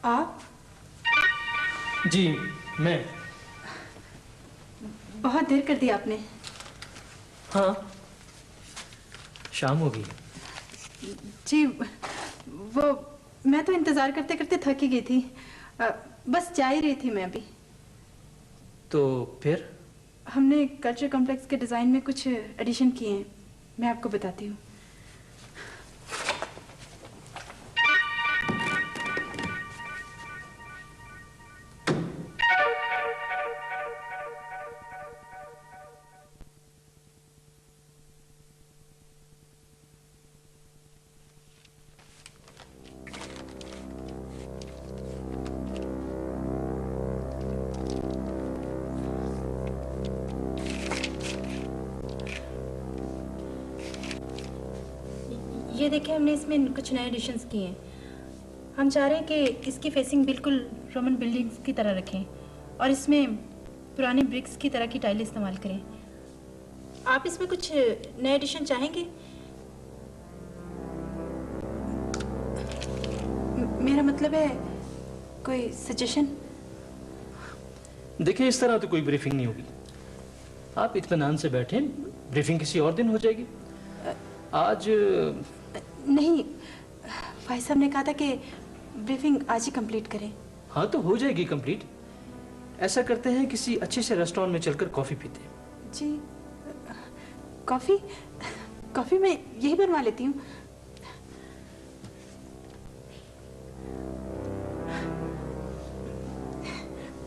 आप? जी मैं। बहुत देर कर दी आपने। हाँ, शाम हो गई। जी वो मैं तो इंतजार करते करते थक ही गई थी। बस जा ही रही थी मैं अभी। तो फिर हमने कल्चर कॉम्प्लेक्स के डिज़ाइन में कुछ एडिशन किए हैं, मैं आपको बताती हूँ। ये देखिए, हमने इसमें कुछ नए एडिशंस किए हैं। हम चाह रहे हैं कि इसकी फेसिंग बिल्कुल रोमन बिल्डिंग्स की तरह रखें और इसमें पुराने ब्रिक्स की तरह की टाइल इस्तेमाल करें। आप इसमें कुछ नए एडिशन चाहेंगे? मेरा मतलब है कोई सजेशन। देखिए, इस तरह तो कोई ब्रीफिंग नहीं होगी। आप इत्मीनान से बैठें, ब्रीफिंग किसी और दिन हो जाएगी। आज नहीं, भाई साहब ने कहा था कि ब्रीफिंग आज ही कंप्लीट करें। हाँ, तो हो जाएगी कंप्लीट। ऐसा करते हैं, किसी अच्छे से रेस्टोरेंट में चलकर कॉफी पीते हैं। जी, कॉफी? कॉफी मैं यही बनवा लेती हूँ।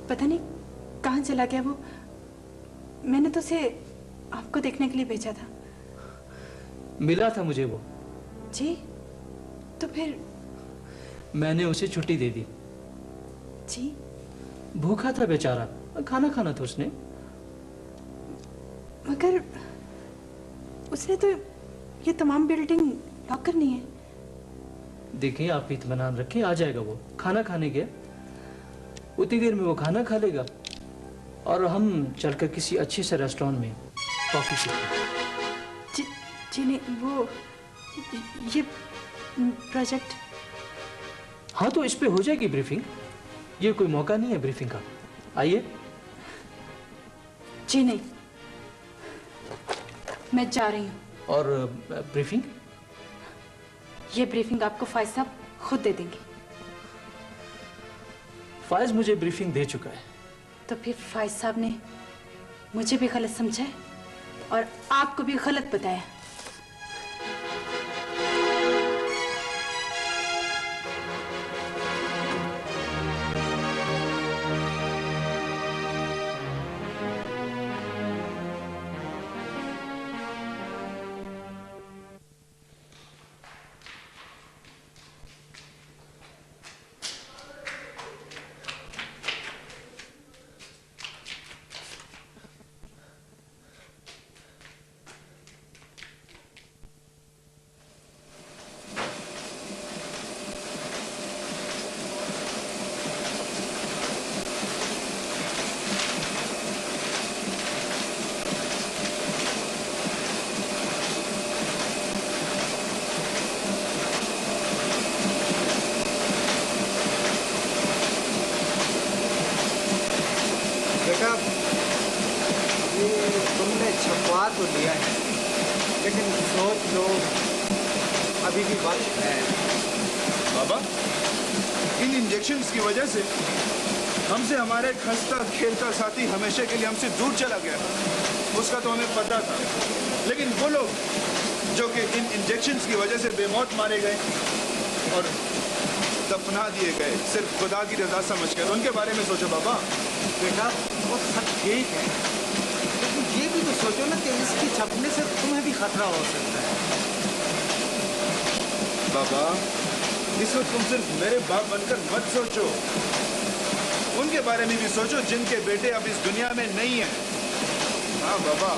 पता नहीं कहाँ चला गया वो। मैंने तो उसे आपको देखने के लिए भेजा था। मिला था मुझे वो। जी, तो फिर? मैंने उसे छुट्टी दे दी। जी? भूखा था बेचारा, खाना खाना था उसने। मगर उसने तो ये तमाम बिल्डिंग लॉक करनी है। देखिए, आप इत्मीनान रखें, आ जाएगा वो। खाना खाने गया, उतनी देर में वो खाना खा लेगा और हम चलकर किसी अच्छे से रेस्टोरेंट में कॉफी पीते। जी नहीं, वो ये प्रोजेक्ट। हाँ, तो इस पे हो जाएगी ब्रीफिंग। ये कोई मौका नहीं है ब्रीफिंग का। आइए। जी नहीं, मैं जा रही हूँ। और ब्रीफिंग? ये ब्रीफिंग आपको फायज साहब खुद दे देंगे। फायज मुझे ब्रीफिंग दे चुका है। तो फिर फायज साहब ने मुझे भी गलत समझा है और आपको भी गलत बताया। बेटा, ये तुमने छपवा तो लिया है, लेकिन सोच लो अभी भी वक्त है। बाबा, इन इंजेक्शंस की वजह से हमसे हमारे खस्ता खेलता साथी हमेशा के लिए हमसे दूर चला गया। उसका तो हमें पता था, लेकिन वो लोग जो कि इन इंजेक्शंस की वजह से बेमौत मारे गए और दफना दिए गए सिर्फ खुदा की रजा समझकर, उनके बारे में सोचो बाबा। बेटा, वो सब ठीक है, लेकिन ये भी तो सोचो ना कि इसकी छपने से तुम्हें भी खतरा हो सकता है। बाबा, इसको तुम सिर्फ मेरे बाप बनकर मत सोचो, उनके बारे में भी सोचो जिनके बेटे अब इस दुनिया में नहीं है। हाँ बाबा।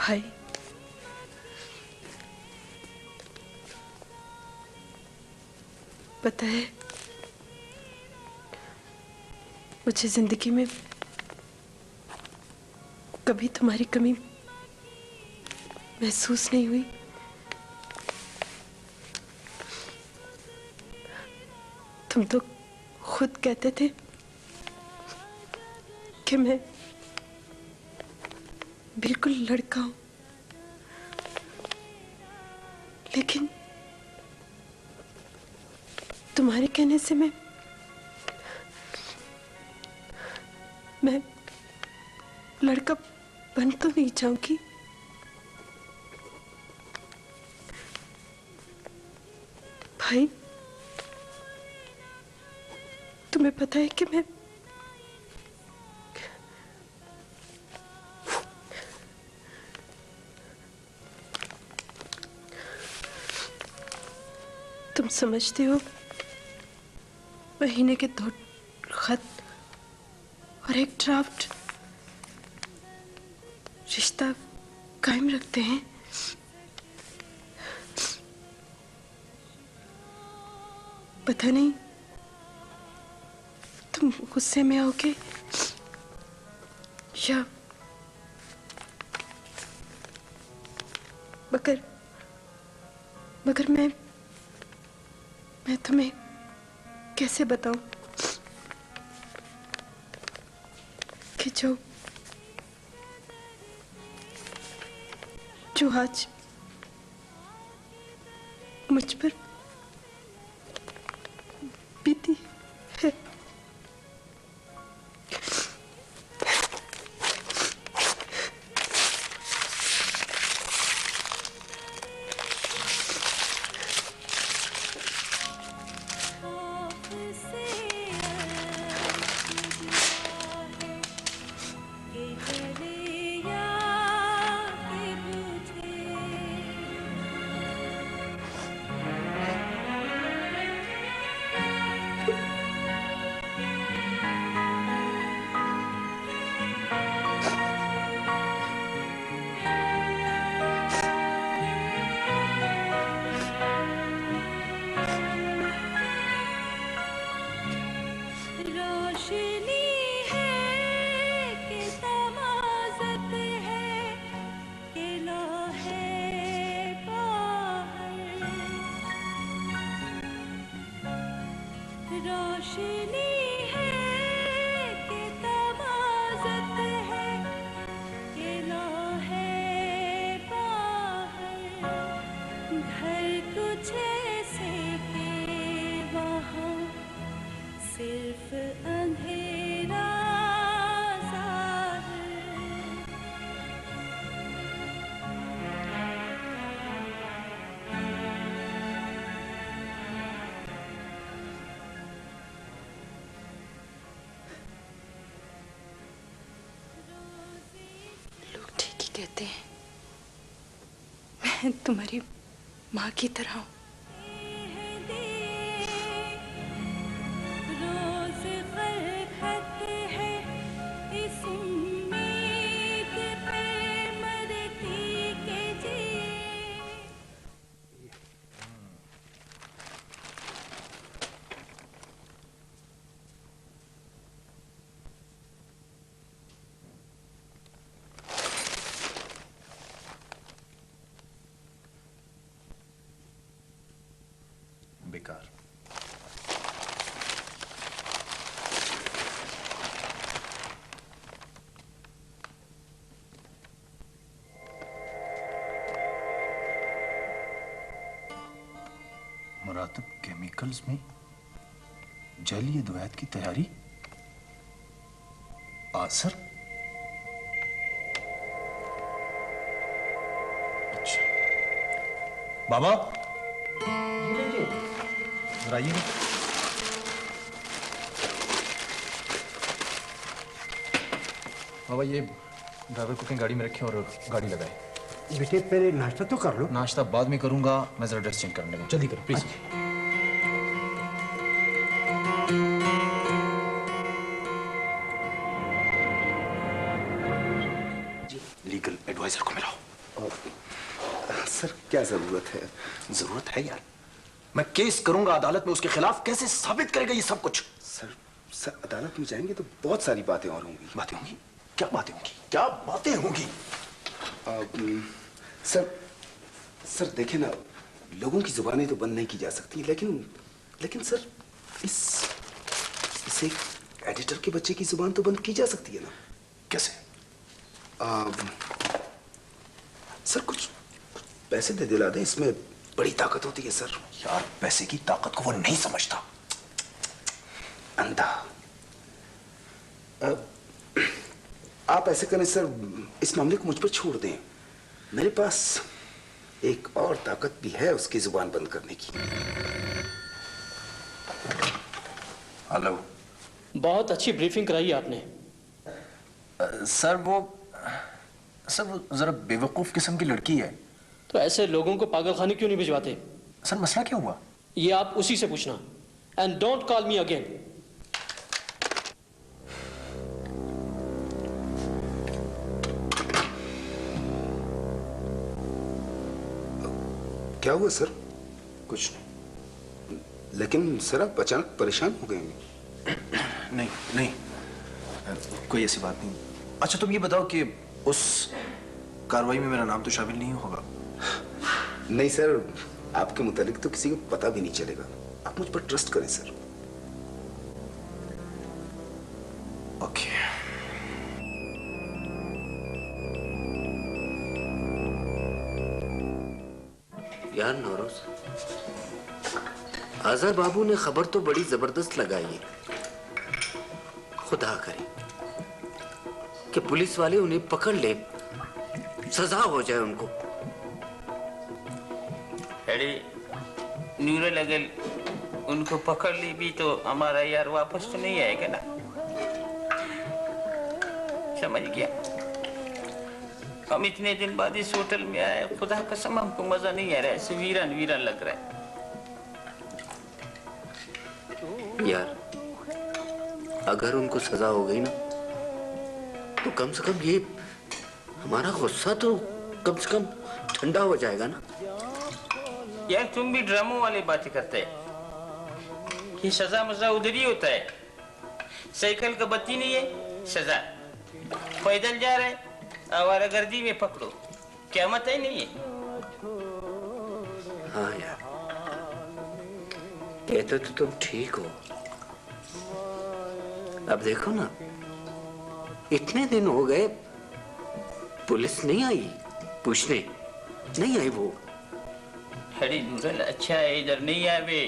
भाई, पता है मुझे जिंदगी में कभी तुम्हारी कमी महसूस नहीं हुई। तुम तो खुद कहते थे कि मैं बिल्कुल लड़का हूं, लेकिन तुम्हारे कहने से मैं लड़का बन तो नहीं जाऊंगी। भाई, तुम्हें पता है कि मैं तुम समझते हो, महीने के 2 खत और एक ड्राफ्ट रिश्ता कायम रखते हैं। पता नहीं तुम गुस्से में आओगे या मगर मैं तुम्हें कैसे बताऊं कि जो आज मुझ पर बीती है। कहते हैं मैं तुम्हारी माँ की तरह हूँ। बेकार। मुरातब केमिकल्स में जलीय द्वैत की तैयारी। आसर। अच्छा बाबा, आइए। बाबा, ये ड्राइवर को कहीं गाड़ी में रखें और गाड़ी लगाए। बेटे पहले नाश्ता तो कर लो। नाश्ता बाद में करूंगा, मैं जरा ड्रेस चेंज करने लगा। जल्दी करो प्लीज। लीगल एडवाइजर को मिलाओ। सर क्या जरूरत है? जरूरत है यार, मैं केस करूंगा अदालत में उसके खिलाफ। कैसे साबित करेगा ये सब कुछ? सर अदालत में जाएंगे तो बहुत सारी बातें और होंगी। बातें होंगी? क्या बातें होंगी? क्या बातें होंगी? सर देखिए ना, लोगों की जुबानें तो बंद नहीं की जा सकती, लेकिन सर इस एक एडिटर के बच्चे की जुबान तो बंद की जा सकती है ना। कैसे? सर कुछ पैसे दे दिला दें, इसमें बड़ी ताकत होती है सर। यार पैसे की ताकत को वो नहीं समझता, अंधा। आप ऐसे करें सर, इस मामले को मुझ पर छोड़ दें। मेरे पास एक और ताकत भी है उसकी जुबान बंद करने की। हेलो। बहुत अच्छी ब्रीफिंग कराई आपने। सर वो जरा बेवकूफ किस्म की लड़की है। तो ऐसे लोगों को पागलखाने क्यों नहीं भिजवाते? सर मसला क्या हुआ? ये आप उसी से पूछना। And don't call me again. क्या हुआ सर? कुछ नहीं। लेकिन सर आप अचानक परेशान हो गए। नहीं नहीं, कोई ऐसी बात नहीं। अच्छा तुम ये बताओ कि उस कार्रवाई में मेरा नाम तो शामिल नहीं होगा? नहीं सर, आपके मुतालिक तो किसी को पता भी नहीं चलेगा। आप मुझ पर ट्रस्ट करें सर। ओके। यार नौरोज, आज़ाद बाबू ने खबर तो बड़ी जबरदस्त लगाई है। खुदा करे कि पुलिस वाले उन्हें पकड़ ले, सजा हो जाए उनको। अरे नूरे लगल उनको पकड़ ली भी तो हमारा यार वापस तो नहीं आएगा ना। समझ गया? हम इतने दिन बाद इस होटल में आए, खुदा कसम हमको मजा नहीं आ रहा है, ऐसे वीरान वीरान लग रहा है। यार अगर उनको सजा हो गई ना तो कम से कम ये हमारा गुस्सा तो कम से कम ठंडा हो जाएगा ना। यार तुम भी ड्रामों वाली बातें करते हैं। ये सजा मजा उधर ही होता है। साइकिल का बत्ती नहीं है सजा, पैदल जा रहे आवारागर्दी में पकड़ो, क्या मत है नहीं है। हाँ यार कहते तो तुम ठीक हो। अब देखो ना, इतने दिन हो गए पुलिस नहीं आई पूछने, नहीं आई वो। अरे नूरल अच्छा है इधर नहीं आवे।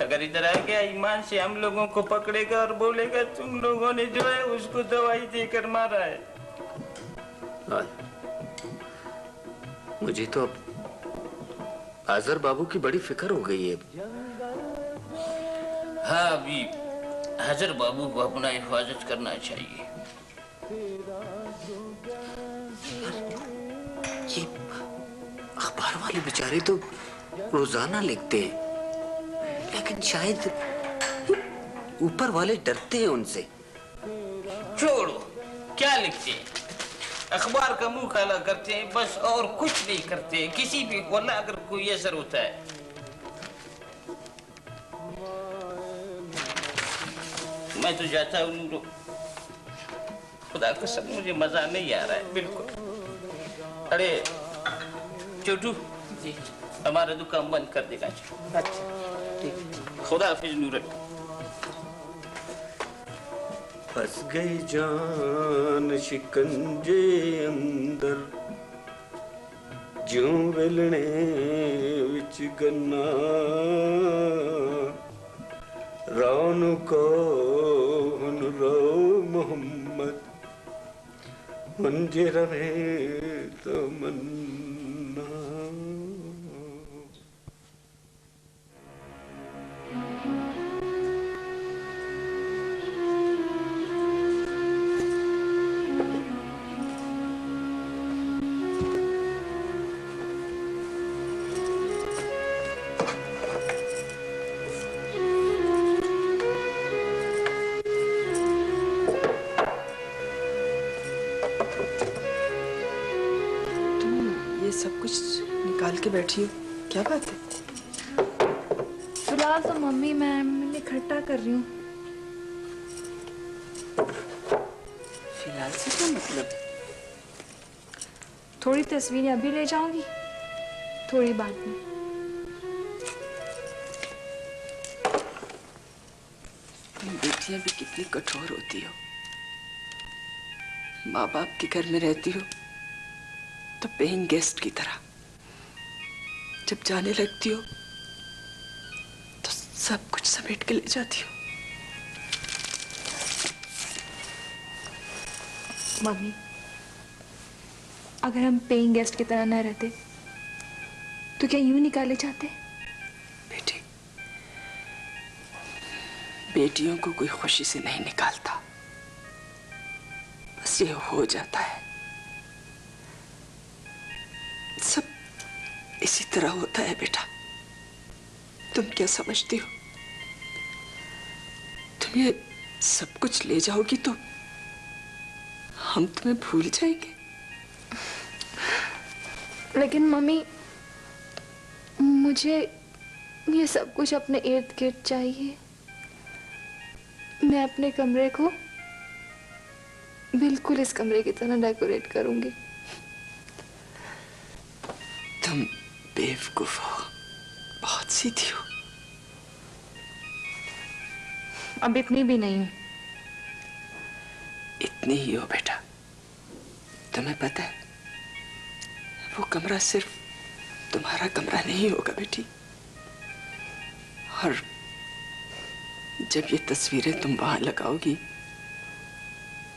अगर इधर आ गया ईमान से हम लोगों को पकड़ेगा और बोलेगा तुम लोगों ने जो है उसको दवाई देकर मारा है। मुझे तो अब आजर बाबू की बड़ी फिक्र हो गई है। हाँ अभी हजर बाबू को अपना हिफाजत करना चाहिए। ये अखबार वाले बेचारे तो रोजाना लिखते हैं, लेकिन शायद ऊपर वाले डरते हैं उनसे। छोड़ो, क्या लिखते हैं? अखबार का मुंह काला करते हैं बस, और कुछ नहीं करते हैं। किसी भी वल्लाह अगर कोई असर होता है। मैं तो जाता हूँ नूरो, खुदा कसम मुझे मजा नहीं आ रहा है बिल्कुल। अरे छोटू जी, हमारा दुकान बंद कर देगा। खुदा हाफिज नूरल। फंस गई जान शिकंजे अंदर, ज्यों वेलणे विच गन्ना, रान कौन रो मोहम्मद, मंजे रहे तमन्ना। सब कुछ निकाल के बैठी हो, क्या बात है? फिलहाल तो मम्मी मैं इकट्ठा कर रही हूँ। फिलहाल से क्या मतलब? थोड़ी तस्वीरें अभी ले जाऊंगी, थोड़ी बाद में। तुम बेटियां भी कितनी कठोर होती हो। माँ बाप के घर में रहती हो तो पेइंग गेस्ट की तरह, जब जाने लगती हो तो सब कुछ समेट के ले जाती हो। मम्मी, अगर हम पेइंग गेस्ट की तरह न रहते तो क्या यूं निकाले जाते? बेटी, बेटियों को कोई खुशी से नहीं निकालता, बस ये हो जाता है। सब इसी तरह होता है बेटा। तुम क्या समझती हो? तुम ये सब कुछ ले जाओगी तो हम तुम्हें भूल जाएंगे। लेकिन मम्मी, मुझे ये सब कुछ अपने इर्द गिर्द चाहिए। मैं अपने कमरे को बिल्कुल इस कमरे की तरह डेकोरेट करूंगी। तुम बेवकूफ हो, बहुत सीधी हो। अब इतनी भी नहीं। इतनी ही हो बेटा। तुम्हें पता है, वो कमरा सिर्फ तुम्हारा कमरा नहीं होगा बेटी। और जब ये तस्वीरें तुम वहां लगाओगी,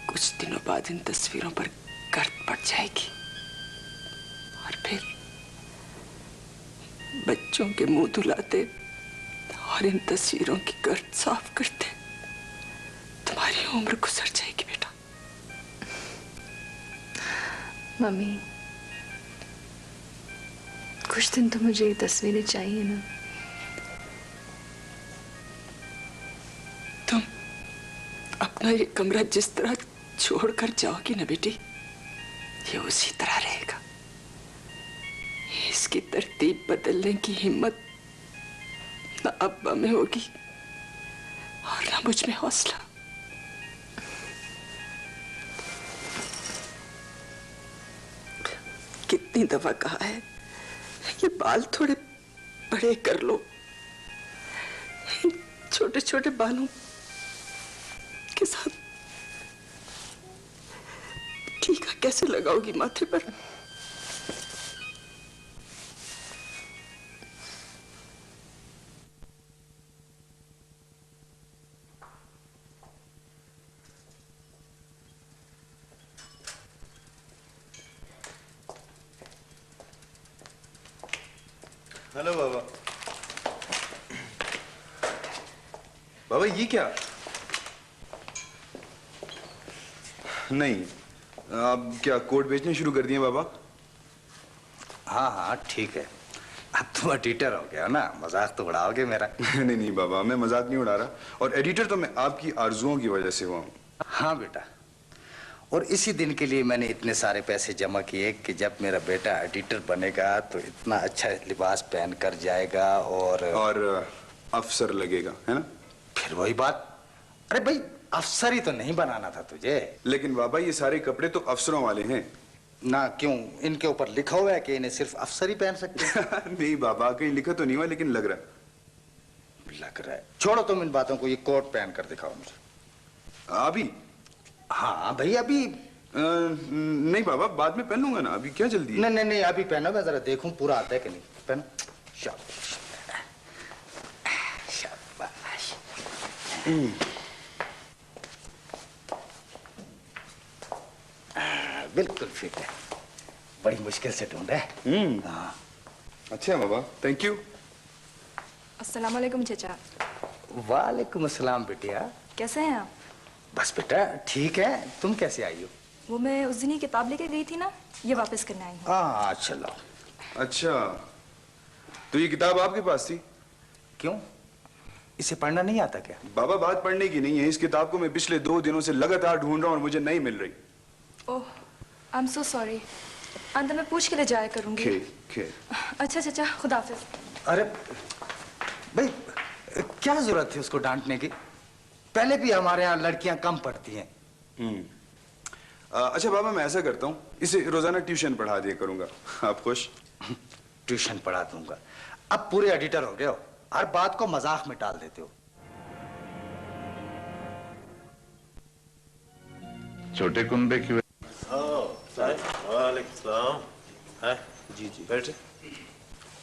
कुछ दिनों बाद इन तस्वीरों पर गर्द पड़ जाएगी और फिर बच्चों के मुंह धुलाते और इन तस्वीरों की गर्द साफ करते तुम्हारी उम्र गुजर जाएगी बेटा। मम्मी, कुछ दिन तो मुझे ये तस्वीरें चाहिए ना। तुम अपना ये कमरा जिस तरह छोड़कर जाओगी ना बेटी, ये उसी तरह रहेगा। इसकी तरतीब बदलने की हिम्मत ना अब्बा में होगी और ना मुझ में हौसला। कितनी दफा कहा है, ये बाल थोड़े बड़े कर लो। छोटे छोटे बालों के साथ टीका कैसे लगाओगी माथे पर? हेलो बाबा। बाबा ये क्या? नहीं, आप क्या कोट बेचने शुरू कर दिए बाबा? हाँ हाँ ठीक है, अब तुम एडिटर हो गया ना, मजाक तो उड़ाओगे मेरा। नहीं नहीं बाबा, मैं मजाक नहीं उड़ा रहा, और एडिटर तो मैं आपकी आरजुओं की वजह से हुआ हूँ। हाँ बेटा, और इसी दिन के लिए मैंने इतने सारे पैसे जमा किए कि जब मेरा बेटा एडिटर बनेगा तो इतना अच्छा लिबास पहन कर जाएगा और अफसर लगेगा, है ना? फिर वही बात, अरे भाई अफसर ही तो नहीं बनाना था तुझे। लेकिन बाबा ये सारे कपड़े तो अफसरों वाले हैं ना। क्यों, इनके ऊपर लिखा हुआ है कि इन्हें सिर्फ अफसर ही पहन सकते हैं? नहीं बाबा, कहीं लिखा तो नहीं हुआ, लेकिन लग रहा है। छोड़ो तुम इन बातों को, ये कोट पहन कर दिखाओ मुझे। अभी? हाँ भाई अभी। नहीं बाबा, बाद में पहन लूंगा ना, अभी क्या जल्दी है? नहीं नहीं नहीं, अभी पहनो, मैं जरा देखूं पूरा आता है कि नहीं। पहनो। शाबाश शाबाश। बिल्कुल फिट है, बड़ी मुश्किल से ढूंढा है। हाँ। अच्छा बाबा, थैंक यू। अस्सलाम वालेकुम चचा। वालेकुम अस्सलाम बिटिया। कैसे हैं आप? बस बेटा ठीक है, तुम कैसे आई हो? वो मैं उस दिन ही किताब लेके गई थी ना, ये वापस करने आई हूँ। हाँ चलो। अच्छा, तो ये किताब आपके पास थी? क्यों, इसे पढ़ना नहीं आता क्या? बाबा बात पढ़ने की नहीं है, इस किताब को मैं पिछले 2 दिनों से लगातार ढूंढ रहा हूँ और मुझे नहीं मिल रही। ओह, आई एम सो सॉरी। अंदर मैं पूछ के ले जाया करूंगी। खैर। अच्छा चाचा, खुदा हाफिज। अरे भाई, क्या जरूरत थी उसको डांटने की? पहले भी हमारे यहाँ लड़कियां कम पढ़ती हैं। अच्छा बाबा, मैं ऐसा करता हूँ, इसे रोजाना ट्यूशन पढ़ा दिया करूंगा। आप खुश? ट्यूशन पढ़ा दूंगा। अब पूरे एडिटर हो गए हो, हर बात को मजाक में टाल देते हो। छोटे कुंबे की वालेकुम सलाम। जी जी, बैठे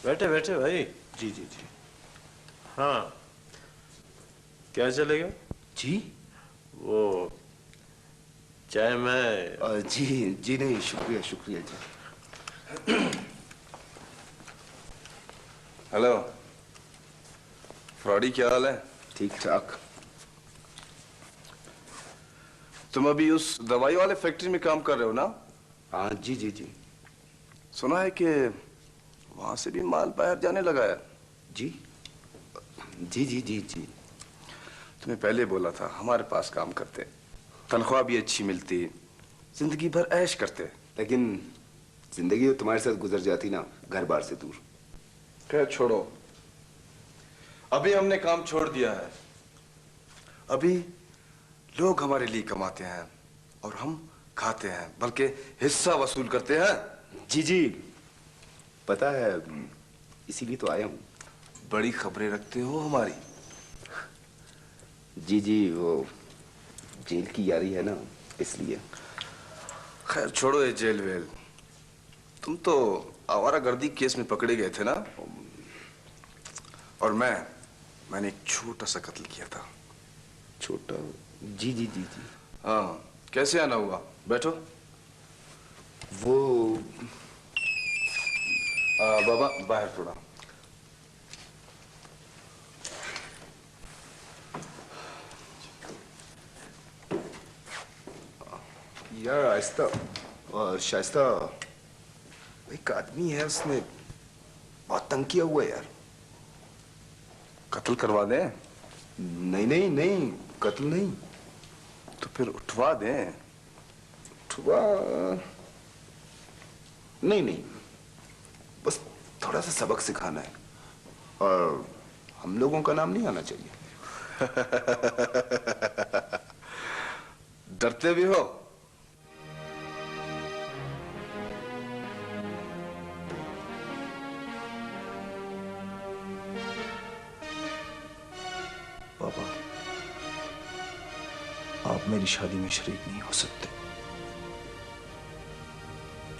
बैठे बैठे भाई। जी जी जी। हाँ, क्या चलेगा जी? वो चाय मैं जी जी नहीं, शुक्रिया शुक्रिया जी। हेलो फ्रॉडी, क्या हाल है? ठीक ठाक। तुम अभी उस दवाई वाले फैक्ट्री में काम कर रहे हो ना? हाँ जी जी जी। सुना है कि वहां से भी माल बाहर जाने लगा है। जी जी जी जी जी। तुम्हें पहले बोला था हमारे पास काम करते, तनख्वाह भी अच्छी मिलती, जिंदगी भर ऐश करते। लेकिन जिंदगी तो तुम्हारे साथ गुजर जाती ना, घर बार से दूर। खैर छोड़ो, अभी हमने काम छोड़ दिया है। अभी लोग हमारे लिए कमाते हैं और हम खाते हैं, बल्कि हिस्सा वसूल करते हैं। जी जी पता है, इसीलिए तो आया हूँ। बड़ी खबरें रखते हो हमारी। जी जी, वो जेल की यारी है ना, इसलिए। खैर छोड़ो ये जेल वेल। तुम तो आवारागर्दी केस में पकड़े गए थे ना, और मैंने एक छोटा सा कत्ल किया था। छोटा? जी जी जी जी। हाँ, कैसे आना हुआ? बैठो। वो बाबा बाहर थोड़ा। यार आहिस्ता और शाइस्ता, एक आदमी है, उसने बहुत तंग किया हुआ है यार। कत्ल करवा दें? नहीं नहीं नहीं, कत्ल नहीं। तो फिर उठवा दें। उठवा नहीं नहीं, बस थोड़ा सा सबक सिखाना है, और हम लोगों का नाम नहीं आना चाहिए। डरते भी हो? पापा, आप मेरी शादी में शरीक नहीं हो सकते।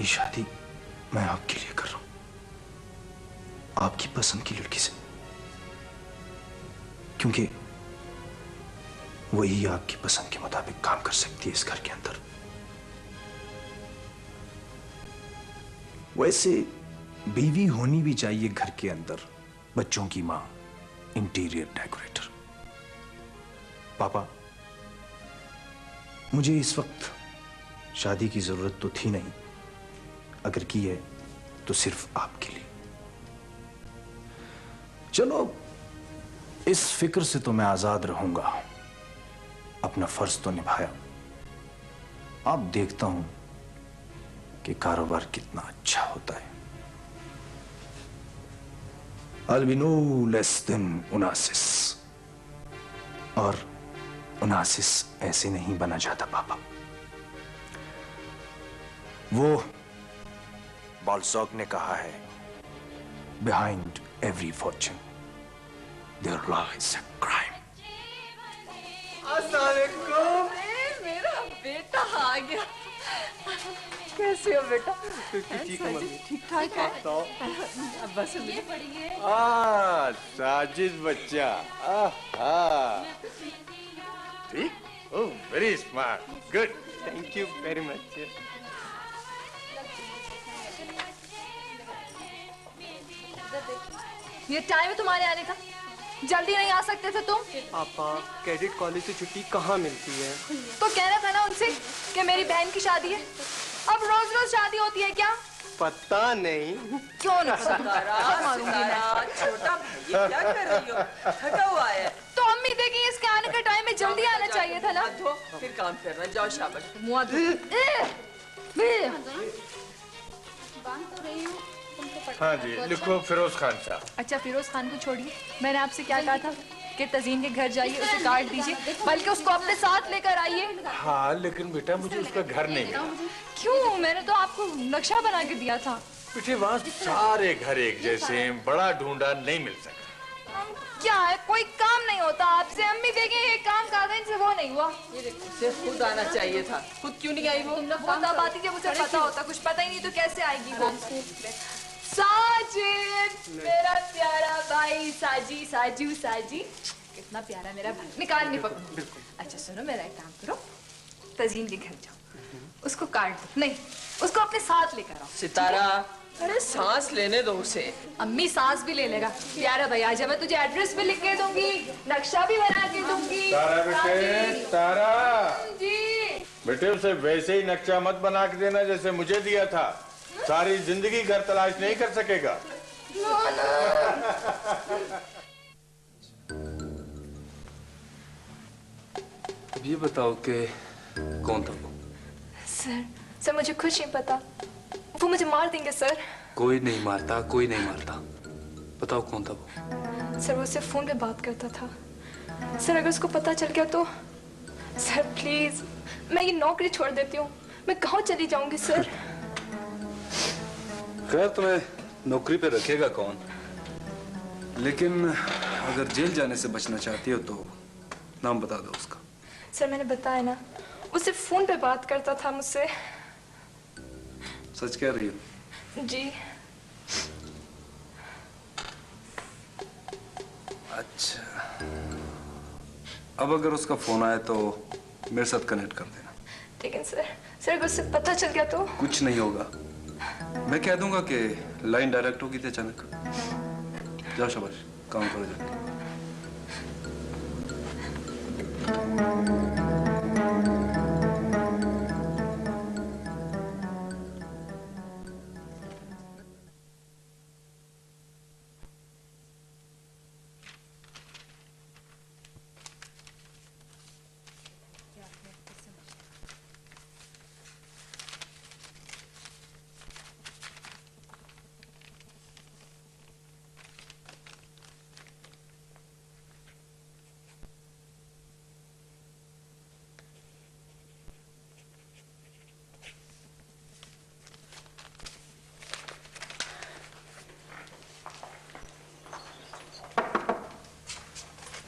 ये शादी मैं आपके लिए कर रहा हूं, आपकी पसंद की लड़की से, क्योंकि वही आपकी पसंद के मुताबिक काम कर सकती है इस घर के अंदर। वैसे बीवी होनी भी चाहिए घर के अंदर, बच्चों की मां, इंटीरियर डेकोरेटर। पापा, मुझे इस वक्त शादी की जरूरत तो थी नहीं, अगर की है तो सिर्फ आपके लिए। चलो, इस फिक्र से तो मैं आजाद रहूंगा, अपना फर्ज तो निभाया। अब देखता हूं कि कारोबार कितना अच्छा होता है। I'll be no less than Onassis, और ओनासिस ऐसे नहीं बना जाता पापा। वो बाल्ज़ाक ने कहा है, behind every fortune there lies a crime. मेरा बेटा आ गया। कैसे हो बेटा? ठीक है मम्मी। ठीक ठाक है? अब बस ये पढ़िए। साजिद बच्चा। ठीक? Oh, very smart, good, thank you very much. ये टाइम है तुम्हारे आने का, जल्दी नहीं आ सकते थे तुम? पापा, कैडेट कॉलेज से छुट्टी कहाँ मिलती है? तो कहना था ना उनसे कि मेरी बहन की शादी है। अब रोज रोज शादी होती है क्या? पता नहीं। क्यों नहीं पता? मारूंगी मैं। छोटा भाई क्या कर रही हो? थका हुआ है। तो अम्मी देखी, इसके आने के टाइम में जल्दी आना चाहिए था ना। फिर काम करना, जाओ शाबाश। मुआ हाँ जी, लिखो फिरोज खान साहब। अच्छा फिरोज खान को छोड़िए, मैंने आपसे क्या कहा था कि तजीन के घर जाइए, उसे काट दीजिए, बल्कि उसको अपने साथ लेकर आइए। हाँ लेकिन बेटा मुझे उसका घर नहीं मिला। क्यों? मैंने तो आपको नक्शा बना के दिया था। बेटे वहाँ सारे घर एक जैसे हैं, बड़ा ढूंढा नहीं मिल सका। क्या है, कोई काम नहीं होता आपसे? अम्मी देखें ये काम कागज से वो नहीं हुआ। ये देखो, उसे खुद आना चाहिए था, खुद क्यों नहीं आई वो? वो तब आती जब उसे पता होता, कुछ पता ही नहीं तो कैसे आएगी वो? साजिद मेरा प्यारा भाई, साजी साजू साजी, कितना प्यारा मेरा भाई। निकाल नहीं पकड़ो। अच्छा सुनो, मेरा एक काम करो, तजीन के घर जाओ, उसको काट दो, नहीं उसको अपने साथ लेकर आओ। सितारा, अरे सांस लेने दो उसे। अम्मी सांस भी ले लेगा। प्यारा भाई आजा, मैं तुझे एड्रेस भी लिख के दूंगी, नक्शा भी बना के दूंगी। तारा बेटे, तारा जी बेटे उसे वैसे ही नक्शा मत बना के देना जैसे मुझे दिया था। सारी जिंदगी घर तलाश नहीं कर सकेगा। अब ये बताओ कि कौन था वो? सर मुझे कुछ नहीं पता, वो मुझे मार देंगे सर। कोई नहीं मारता, कोई नहीं मारता। बताओ कौन था वो? सर वो सिर्फ फोन पे बात करता था। सर अगर उसको पता चल गया तो? सर प्लीज, मैं ये नौकरी छोड़ देती हूँ, मैं गाँव चली जाऊंगी सर। खैर तुम्हें नौकरी पे रखेगा कौन? लेकिन अगर जेल जाने से बचना चाहती हो तो नाम बता दो उसका। सर मैंने बताया ना, वो सिर्फ फोन पे बात करता था मुझसे। सच कह रही हो? जी। अच्छा, अब अगर उसका फोन आए तो मेरे साथ कनेक्ट कर देना। लेकिन सर अगर उससे पता चल गया तो? कुछ नहीं होगा, मैं कह दूंगा कि लाइन डायरेक्ट होगी थी अचानक। जाओ शाबाश, काम करो जाके।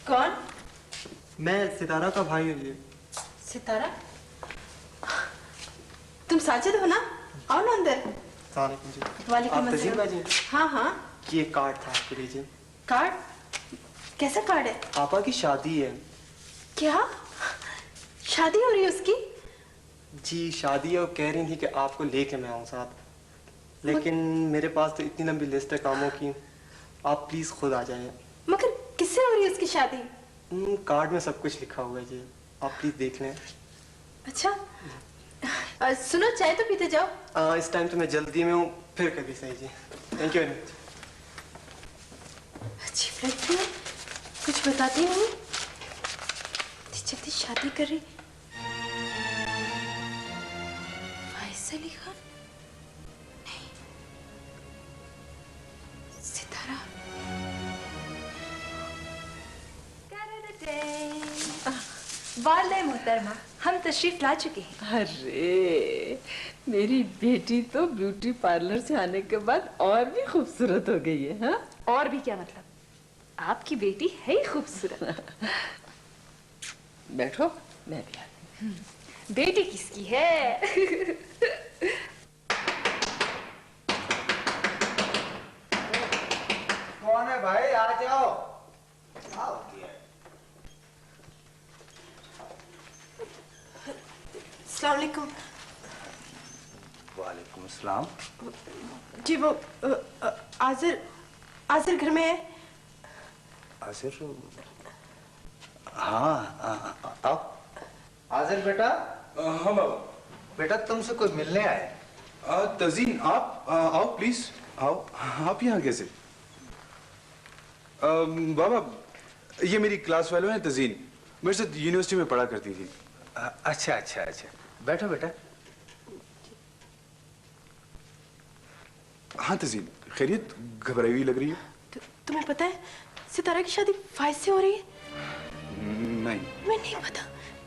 कौन? मैं सितारा का भाई हूँ जी। सितारा, तुम साजिद हो ना? आओ ना अंदर। वालेकुम जी। वालेकुम आप तजीन अस्सलाम। बाजी? हाँ हाँ। ये कार्ड था आपके लिए जी। कार्ड? कैसा कार्ड है? पापा की शादी है। क्या? शादी हो रही है उसकी? जी शादी है, वो कह रही थी कि आपको लेके मैं आऊँ साथ, लेकिन मेरे पास तो इतनी लंबी लिस्ट है कामों की, आप प्लीज खुद आ जाइए। मगर किससे हो रही है उसकी शादी? कार्ड में सब कुछ लिखा हुआ है जी, आप प्लीज देख लें। अच्छा सुनो, चाय तो पीते जाओ। इस टाइम तो मैं जल्दी में हूँ, फिर कभी सही जी। Thank you very much. अजीब लगती है, कुछ बताती नहीं, जल्दी शादी कर रही। फैज अली खान? नहीं, सितारा। वाले मोहतरमा, हम तशरीफ ला चुके हैं। अरे मेरी बेटी तो ब्यूटी पार्लर से आने के बाद और भी खूबसूरत हो गई है। हाँ? और भी क्या मतलब? आपकी बेटी है ही खूबसूरत। बैठो, मैं भी आती हूँ। बेटी किसकी है? कौन है भाई? आ जाओ। आओ। अस्सलाम वालेकुम। वालेकुम अस्सलाम। जी वो आजिर घर में है? आजिर? हाँ आओ। आजिर बेटा। हाँ बाबा। बेटा तुमसे कोई मिलने आए। तजीन आप आओ प्लीज, आओ। आप यहाँ कैसे? बाबा ये मेरी क्लास फेलो है तजीन, मेरे साथ यूनिवर्सिटी में पढ़ा करती थी। अच्छा अच्छा अच्छा, बैठो बेटा। हाँ तजीन, खैरियत? घबराई हुई लग रही है। तुम्हें पता है सितारा की शादी फाइज से हो रही है? नहीं, मैं नहीं पता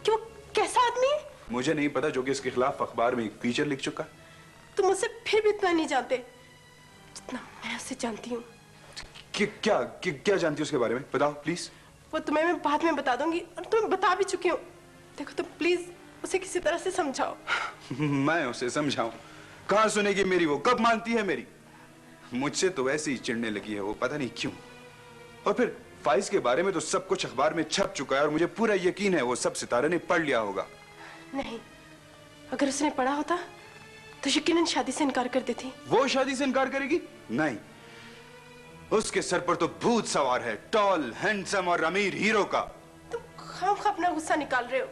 कि वो कैसा आदमी है। मुझे नहीं पता, जो कि इसके खिलाफ अखबार में एक फीचर लिख चुका। तुम मुझसे फिर भी इतना नहीं जानते जितना मैं उसे जानती हूँ। क्या जानती हो उसके बारे में? बताओ प्लीज। वो तुम्हें मैं बाद में बता दूंगी और तुम्हें बता भी चुकी हूँ। देखो तुम प्लीज उसे किसी तरह से समझाओ। मैं उसे समझाऊं? कहाँ सुनेगी मेरी वो? कब मानती है मेरी? मुझसे तो वैसे ही चिढ़ने लगी है वो, पता नहीं क्यों। और फिर फाइज के बारे में तो सब कुछ अखबार में छप चुका है और मुझे पूरा यकीन है वो सब सितारे ने पढ़ लिया होगा। नहीं, अगर उसने पढ़ा होता तो यकीनन शादी से इनकार कर देती। वो शादी से इनकार करेगी? नहीं, उसके सर पर तो भूत सवार है, टॉल, हैंडसम और अमीर हीरो का। तुम खामखा अपना गुस्सा निकाल रहे हो।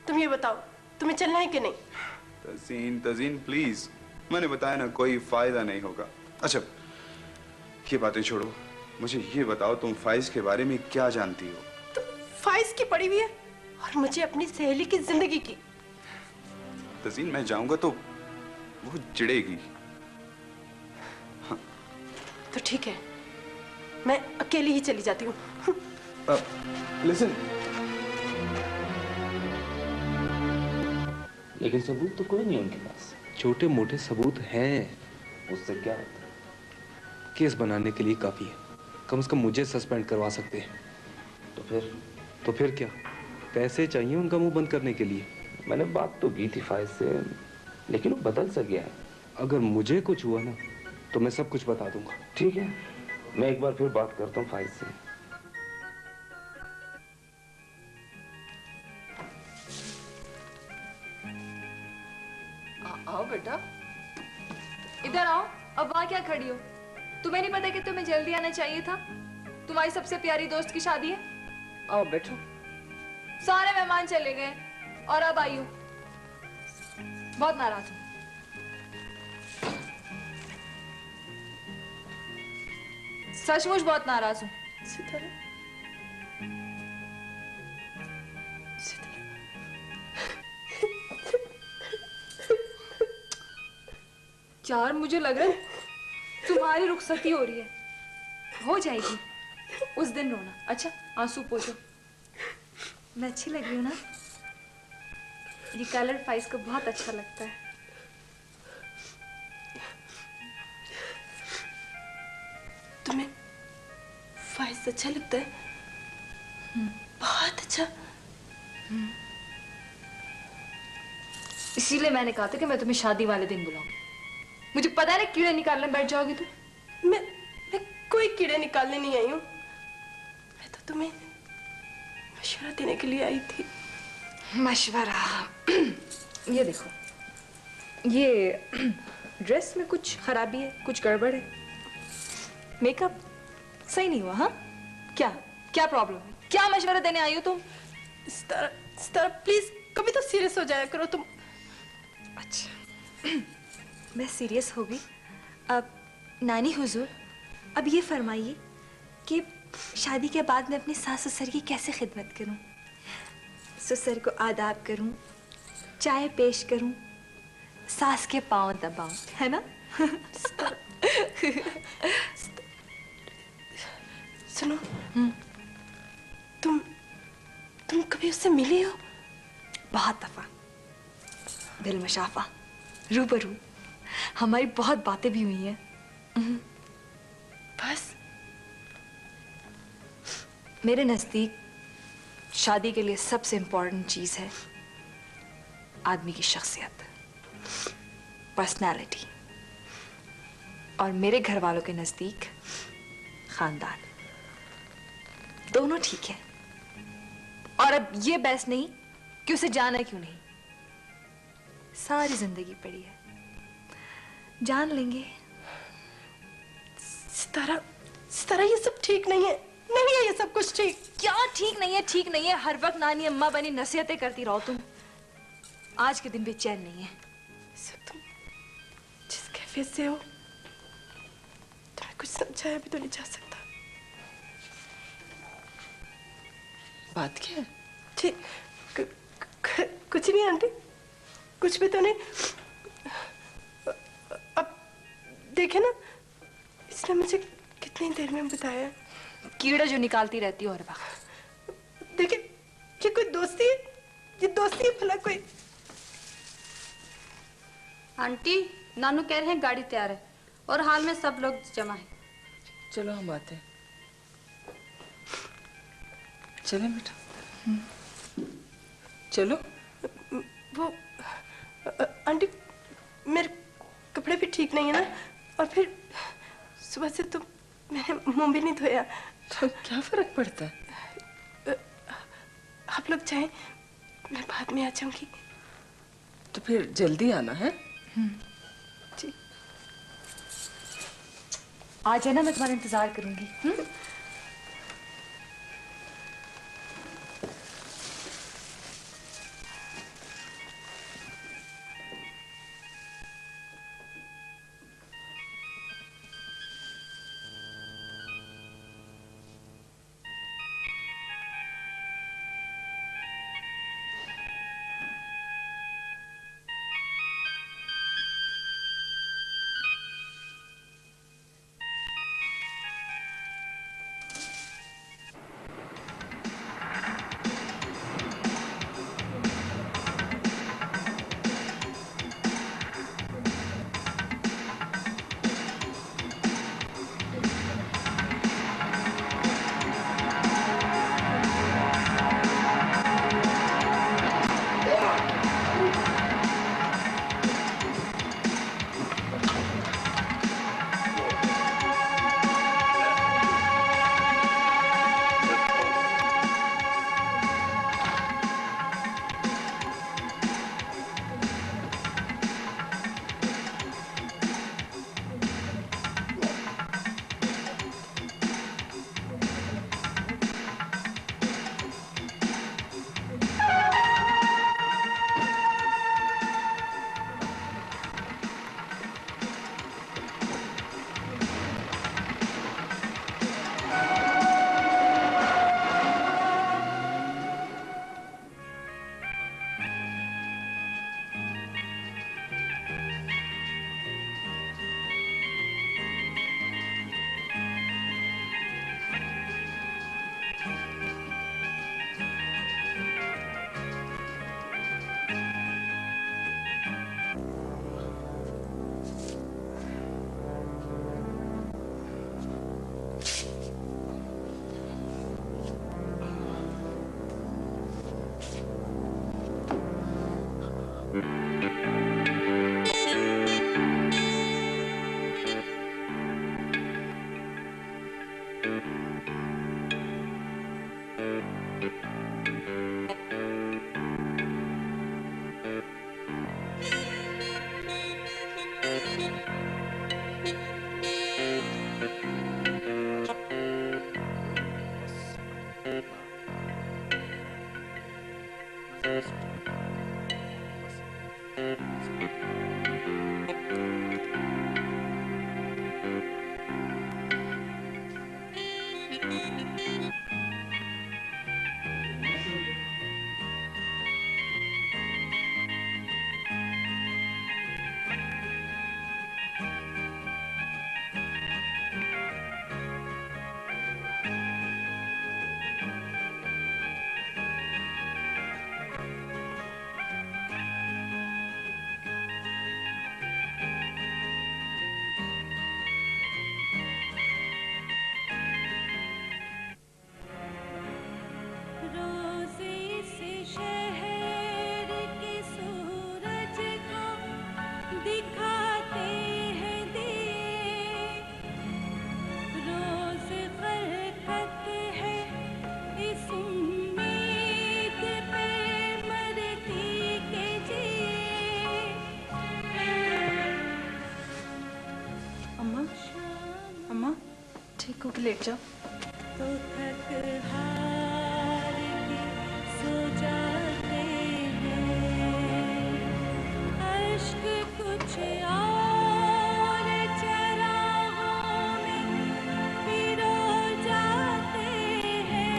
तुम ये बताओ, तुम्हें चलना है कि नहीं? तजीन प्लीज, मैंने बताया ना, कोई फायदा नहीं होगा। अच्छा ये बातें छोड़ो, मुझे ये बताओ तुम फाइज के बारे में क्या जानती हो? तुम फाइज की पड़ी हुई है और मुझे अपनी सहेली की जिंदगी की। तजीन मैं जाऊंगा तो वो चिढ़ेगी। तो ठीक है, मैं अकेली ही चली जाती हूँ। लिसन, लेकिन सबूत तो कोई नहीं उनके पास। छोटे मोटे सबूत हैं, उससे क्या होता है? केस बनाने के लिए काफी है। कम से कम मुझे सस्पेंड करवा सकते हैं। तो फिर क्या? पैसे चाहिए उनका मुंह बंद करने के लिए। मैंने बात तो की थी फाइज से, लेकिन वो बदल सा गया है। अगर मुझे कुछ हुआ ना तो मैं सब कुछ बता दूंगा। ठीक है, मैं एक बार फिर बात करता हूँ फाइज से। आओ बेटा, इधर आओ। अब वहां क्या खड़ी हो? तुम्हें नहीं पता कि तुम्हें जल्दी आना चाहिए था? तुम्हारी सबसे प्यारी दोस्त की शादी है। आओ बैठो। सारे मेहमान चले गए और अब आई हूं। बहुत नाराज हूं। सचमुच बहुत नाराज हूं। सितारा, यार मुझे लग रहा है तुम्हारी रुखसती हो रही है। हो जाएगी, उस दिन रोना। अच्छा आंसू पोंछो। मैं अच्छी लग रही हूँ ना? ये कलर फाइज को बहुत अच्छा लगता है। तुम्हें फाइज अच्छा लगता है? बहुत अच्छा। इसीलिए मैंने कहा था कि मैं तुम्हें शादी वाले दिन बुलाऊंगी। मुझे पता है ना कीड़े निकालने बैठ जाओगी तुम। मैं कोई कीड़े निकालने नहीं आई हूँ। मैं तो तुम्हें मशवरा देने के लिए आई थी। मशवरा? ये देखो, ये ड्रेस में कुछ खराबी है, कुछ गड़बड़ है। मेकअप सही नहीं हुआ। हाँ, क्या प्रॉब्लम है? क्या मशवरा देने आई हो तुम? सितारा प्लीज कभी तो सीरियस हो जाया करो तुम। अच्छा मैं सीरियस हो गई। अब नानी हुजूर, अब ये फरमाइए कि शादी के बाद मैं अपनी सास ससुर की कैसे खिदमत करूं? ससुर को आदाब करूं, चाय पेश करूं, सास के पांव दबाऊं, है ना? सुनो, तुम कभी उससे मिली हो? बहुत दफा, बिलमुशाफा, रूबरू। हमारी बहुत बातें भी हुई हैं। बस? मेरे नजदीक शादी के लिए सबसे इंपॉर्टेंट चीज है आदमी की शख्सियत, पर्सनालिटी। और मेरे घर वालों के नजदीक खानदान। दोनों ठीक है। और अब ये बहस नहीं कि उसे जाना क्यों नहीं। सारी जिंदगी पड़ी है, जान लेंगे। सितारा ये सब ठीक नहीं है। नहीं है ये सब कुछ ठीक। क्या ठीक नहीं है? ठीक नहीं है। हर वक्त नानी अम्मा बनी नसीहतें करती रहो तुम। आज के दिन भी चैन नहीं है। तुम जिस कैफियत से हो, तुम्हें कुछ समझाया भी तो नहीं जा सकता। बात क्या है? ठीक, कुछ नहीं आंटी, कुछ भी तो नहीं। अब देखे ना, इसने मुझे कितनी देर में बताया। कीड़ा जो निकालती रहती हो हर वक्त। देखे, ये कोई दोस्ती है? ये दोस्ती है भला कोई? आंटी, नानू कह रहे हैं गाड़ी तैयार है और हाल में सब लोग जमा है। चलो हम आते हैं। चले बेटा, चलो। वो आंटी, मेरे कपड़े भी ठीक नहीं है ना, और फिर सुबह से तो मैंने मुंह भी नहीं धोया। तो क्या फर्क पड़ता है? आप लोग चाहें मैं बाद में आ जाऊंगी। तो फिर जल्दी आना है। जी। आ जाना, मैं तुम्हारा इंतजार करूंगी। ठीक हो के लेट जाओ। तो थक हार के सो जाते हैं, अश्क कुछ और चराहों में पिरो जाते हैं।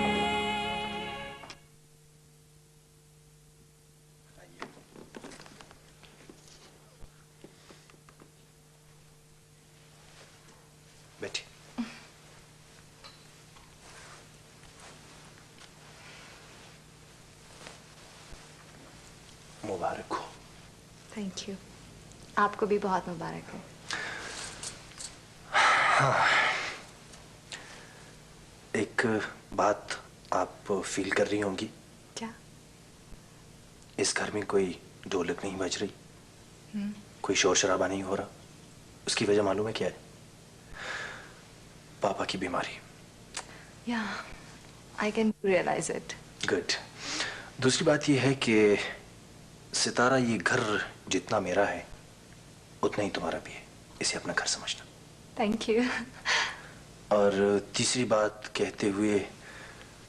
Thank you. आपको भी बहुत मुबारक हो। हाँ, एक बात आप फील कर रही होंगी। क्या? इस घर में कोई ढोलक नहीं बज रही, कोई शोर शराबा नहीं हो रहा। उसकी वजह मालूम है क्या है? पापा की बीमारी। Yeah, I can realise it. Good. दूसरी बात यह है कि सितारा, ये घर जितना मेरा है उतना ही तुम्हारा भी है, इसे अपना घर समझना। Thank you. और तीसरी बात कहते हुए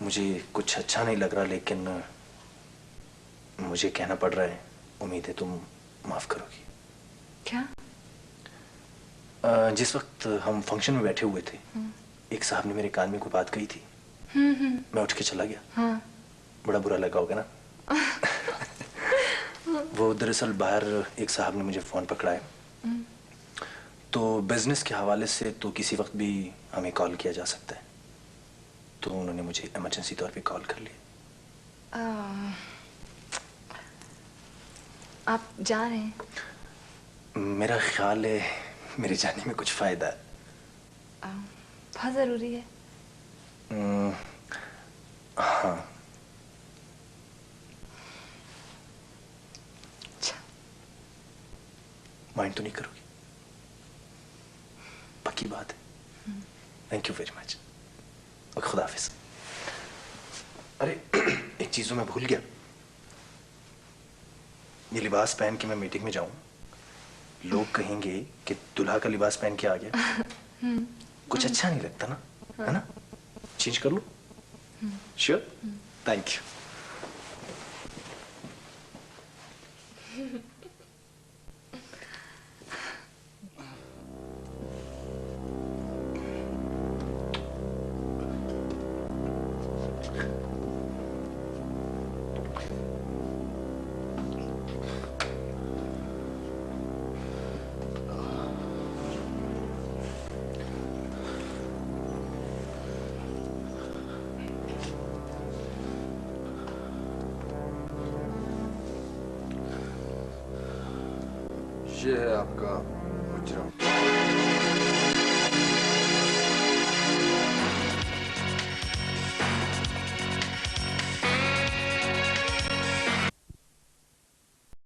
मुझे कुछ अच्छा नहीं लग रहा, लेकिन मुझे कहना पड़ रहा है। उम्मीद है तुम माफ करोगी। क्या? जिस वक्त हम फंक्शन में बैठे हुए थे, एक साहब ने मेरे कान में कोई बात कही थी। मैं उठ के चला गया। हाँ। बड़ा बुरा लगा होगा ना? वो दरअसल बाहर एक साहब ने मुझे फोन पकड़ाया, तो बिजनेस के हवाले से तो किसी वक्त भी हमें कॉल किया जा सकता है, तो उन्होंने मुझे इमरजेंसी तौर पे कॉल कर लिया। आप जा रहे हैं? मेरा ख्याल है मेरे जाने में कुछ फायदा है। बहुत जरूरी है। हाँ। माइंड तो नहीं करोगी? पक्की बात है। Thank you very much. और खुदा हाफिज। अरे एक चीज मैं भूल गया, ये लिबास पहन के मैं मीटिंग में जाऊं, लोग कहेंगे कि दुल्हा का लिबास पहन के आ गया। कुछ अच्छा नहीं लगता ना, है ना? चेंज कर लो। श्योर? Thank you. ये है आपका